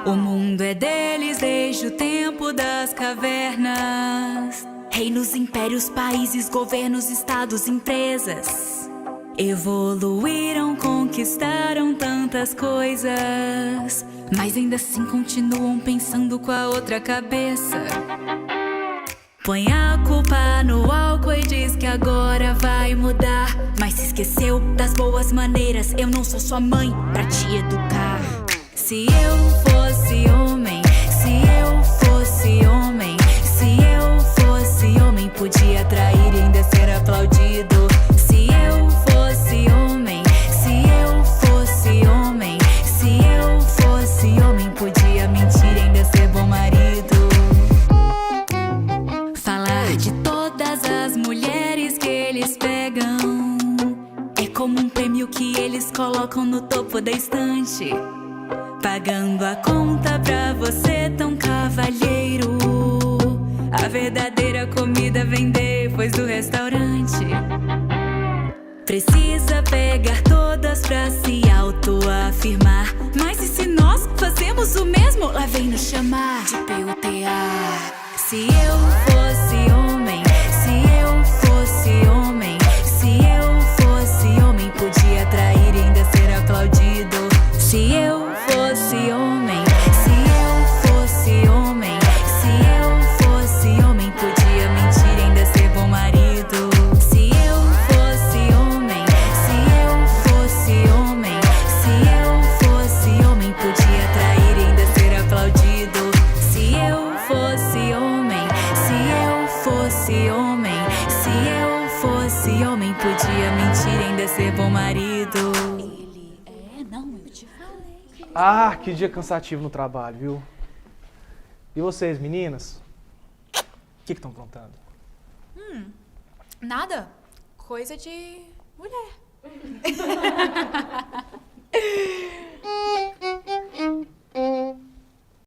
O mundo é deles desde o tempo das cavernas. Reinos, impérios, países, governos, estados, empresas evoluíram, conquistaram tantas coisas, mas ainda assim continuam pensando com a outra cabeça. Põe a culpa no álcool e diz que agora vai mudar, mas se esqueceu das boas maneiras. Eu não sou sua mãe pra te educar. Se eu fosse homem, se eu fosse homem, se eu fosse homem, podia trair e ainda ser aplaudido. Se eu fosse homem, se eu fosse homem, se eu fosse homem, podia mentir e ainda ser bom marido. Falar de todas as mulheres que eles pegam é como um prêmio que eles colocam no topo da estante, pagando a conta pra você, tão cavalheiro. A verdadeira comida vem depois do restaurante. Precisa pegar todas pra se autoafirmar, mas e se nós fazemos o mesmo? Lá vem nos chamar de PUTA. Se eu fosse homem, se eu fosse homem, se eu fosse homem, podia trair e ainda ser aplaudido. Se eu fosse homem, se eu fosse homem, se eu fosse homem, podia mentir e ainda ser bom marido. Se eu fosse homem, se eu fosse homem, se eu fosse homem, podia trair e ainda ser aplaudido. Se eu fosse homem, se eu fosse homem, se eu fosse homem, podia mentir e ainda ser bom marido. Ah, que dia cansativo no trabalho, viu? E vocês, meninas? O que estão aprontando? Nada. Coisa de mulher.